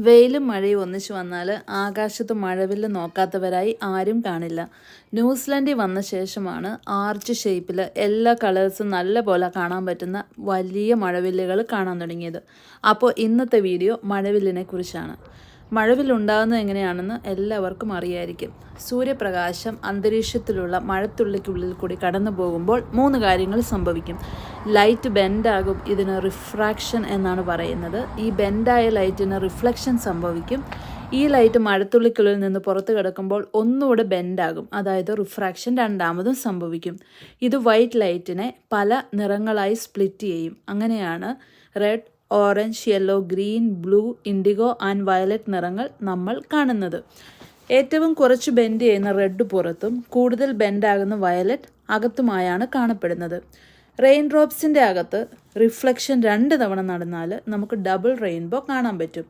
വെയിലും മഴയും ഒന്നിച്ചു വന്നാൽ ആകാശത്ത് മഴവില്ല് നോക്കാത്തവരായി ആരും കാണില്ല. ന്യൂസിലൻഡിൽ വന്ന ശേഷമാണ് ആർച്ച് ഷേപ്പിൽ എല്ലാ കളേഴ്സും നല്ല പോലെ കാണാൻ പറ്റുന്ന വലിയ മഴവില്ലുകൾ കാണാൻ തുടങ്ങിയത്. അപ്പോൾ ഇന്നത്തെ വീഡിയോ മഴവില്ലിനെ കുറിച്ചാണ്. മഴവില്ലുണ്ടാകുന്നത് എങ്ങനെയാണെന്ന് എല്ലാവർക്കും അറിയായിരിക്കും. സൂര്യപ്രകാശം അന്തരീക്ഷത്തിലുള്ള മഴത്തുള്ളിക്കുള്ളിൽ കൂടി കടന്നു പോകുമ്പോൾ 3 കാര്യങ്ങൾ സംഭവിക്കും. ലൈറ്റ് ബെൻഡാകും. ഇതിന് റിഫ്രാക്ഷൻ എന്നാണ് പറയുന്നത്. ഈ ബെൻഡായ ലൈറ്റിന് റിഫ്ലക്ഷൻ സംഭവിക്കും. ഈ ലൈറ്റ് മഴത്തുള്ളിക്കുള്ളിൽ നിന്ന് പുറത്ത് കിടക്കുമ്പോൾ ഒന്നുകൂടെ ബെൻഡാകും. അതായത് റിഫ്രാക്ഷൻ രണ്ടാമതും സംഭവിക്കും. ഇത് വൈറ്റ് ലൈറ്റിനെ പല നിറങ്ങളായി സ്പ്ലിറ്റ് ചെയ്യും. അങ്ങനെയാണ് red, orange, yellow, green, blue, IndiGo and violet നിറങ്ങൾ നമ്മൾ കാണുന്നത്. ഏറ്റവും കുറച്ച് ബെൻഡ് ചെയ്യുന്ന റെഡ് പുറത്തും കൂടുതൽ ബെൻഡാകുന്ന വയലറ്റ് അകത്തുമായാണ് കാണപ്പെടുന്നത്. റെയിൻ ഡ്രോപ്സിൻ്റെ അകത്ത് റിഫ്ലക്ഷൻ 2 തവണ നടന്നാൽ നമുക്ക് ഡബിൾ റെയിൻബോ കാണാൻ പറ്റും.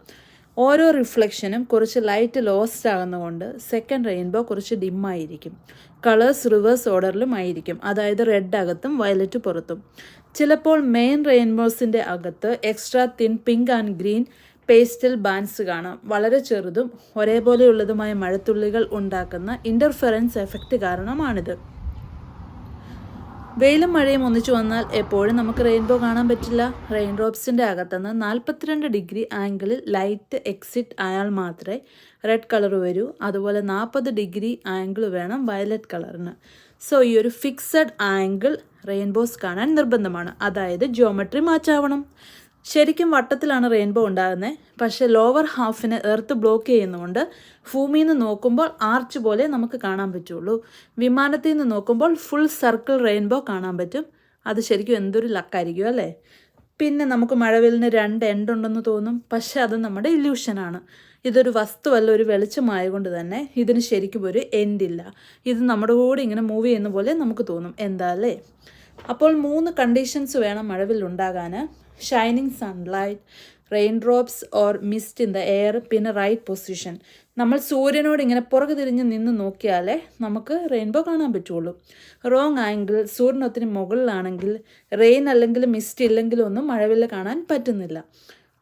ഓരോ റിഫ്ലക്ഷനും കുറച്ച് ലൈറ്റ് ലോസ്റ്റ് ആകുന്നതുകൊണ്ട് സെക്കൻഡ് റെയിൻബോ കുറച്ച് ഡിമ്മായിരിക്കും. കളേഴ്സ് റിവേഴ്സ് ഓർഡറിലും ആയിരിക്കും. അതായത് റെഡ് അകത്തും വയലറ്റ് പുറത്തും. ചിലപ്പോൾ മെയിൻ റെയിൻബോസിൻ്റെ അകത്ത് extra thin pink and green pastel bands കാണാം. വളരെ ചെറുതും ഒരേപോലെയുള്ളതുമായ മഴത്തുള്ളികൾ ഉണ്ടാക്കുന്ന ഇൻ്റർഫെറൻസ് എഫക്റ്റ് കാരണമാണിത്. വെയിലും മഴയും ഒന്നിച്ചു വന്നാൽ എപ്പോഴും നമുക്ക് റെയിൻബോ കാണാൻ പറ്റില്ല. റെയിൻ ഡ്രോപ്സിൻ്റെ അകത്തുനിന്ന് 42 ഡിഗ്രി ആംഗിളിൽ ലൈറ്റ് എക്സിറ്റ് ആയാൽ മാത്രമേ റെഡ് കളർ വരൂ. അതുപോലെ 40 ഡിഗ്രി ആംഗിൾ വേണം വയലറ്റ് കളറിന്. സോ ഈ ഒരു ഫിക്സഡ് ആംഗിൾ റെയിൻബോസ് കാണാൻ നിർബന്ധമാണ്. അതായത് ജിയോമെട്രി മാച്ചാവണം. ശരിക്കും വട്ടത്തിലാണ് റെയിൻബോ ഉണ്ടാകുന്നത്. പക്ഷേ ലോവർ ഹാഫിനെ എർത്ത് ബ്ലോക്ക് ചെയ്യുന്നതുകൊണ്ട് ഭൂമിയിൽ നിന്ന് നോക്കുമ്പോൾ ആർച്ച് പോലെ നമുക്ക് കാണാൻ പറ്റുള്ളൂ. വിമാനത്തിൽ നിന്ന് നോക്കുമ്പോൾ ഫുൾ സർക്കിൾ റെയിൻബോ കാണാൻ പറ്റും. അത് ശരിക്കും എന്തൊരു ലക്കായിരിക്കും അല്ലേ. പിന്നെ നമുക്ക് മഴവില്ലിന് 2 എൻഡ് ഉണ്ടെന്ന് തോന്നും. പക്ഷേ അത് നമ്മുടെ ഇല്യൂഷനാണ്. ഇതൊരു വസ്തുവല്ല, ഒരു വെളിച്ചമായതുകൊണ്ട് തന്നെ ഇതിന് ശരിക്കും ഒരു എൻഡില്ല. ഇത് നമ്മുടെ കൂടെ ഇങ്ങനെ മൂവ് ചെയ്യുന്ന പോലെ നമുക്ക് തോന്നും. എന്താ അല്ലേ. അപ്പോൾ 3 കണ്ടീഷൻസ് വേണം മഴവില്ലുണ്ടാകാൻ. Shining sunlight, rain drops or mist in the air, പിന്നെ റൈറ്റ് പൊസിഷൻ. നമ്മൾ സൂര്യനോട് ഇങ്ങനെ പുറകു തിരിഞ്ഞ് നിന്ന് നോക്കിയാലേ നമുക്ക് റെയിൻബോ കാണാൻ പറ്റുള്ളൂ. റോങ് ആംഗിൾ, സൂര്യനൊത്തിരി മുകളിലാണെങ്കിൽ, റെയിൻ അല്ലെങ്കിൽ മിസ്റ്റ് ഇല്ലെങ്കിലും ഒന്നും മഴവില്ല് കാണാൻ പറ്റുന്നില്ല.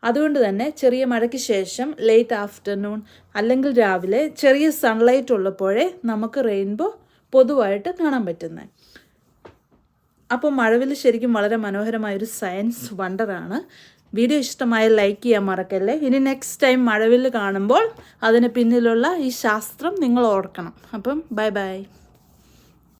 അതുകൊണ്ട് തന്നെ ചെറിയ മഴയ്ക്ക് ശേഷം ലേറ്റ് ആഫ്റ്റർനൂൺ അല്ലെങ്കിൽ രാവിലെ ചെറിയ സൺലൈറ്റ് ഉള്ളപ്പോഴേ നമുക്ക് റെയിൻബോ പൊതുവായിട്ട് കാണാൻ പറ്റുന്നത്. അപ്പോൾ മഴവില്ല് ശരിക്കും വളരെ മനോഹരമായൊരു സയൻസ് വണ്ടറാണ്. വീഡിയോ ഇഷ്ടമായ ലൈക്ക് ചെയ്യാൻ മറക്കല്ലേ. ഇനി നെക്സ്റ്റ് ടൈം മഴവില്ല് കാണുമ്പോൾ അതിന് പിന്നിലുള്ള ഈ ശാസ്ത്രം നിങ്ങൾ ഓർക്കണം. അപ്പം ബൈ ബൈ.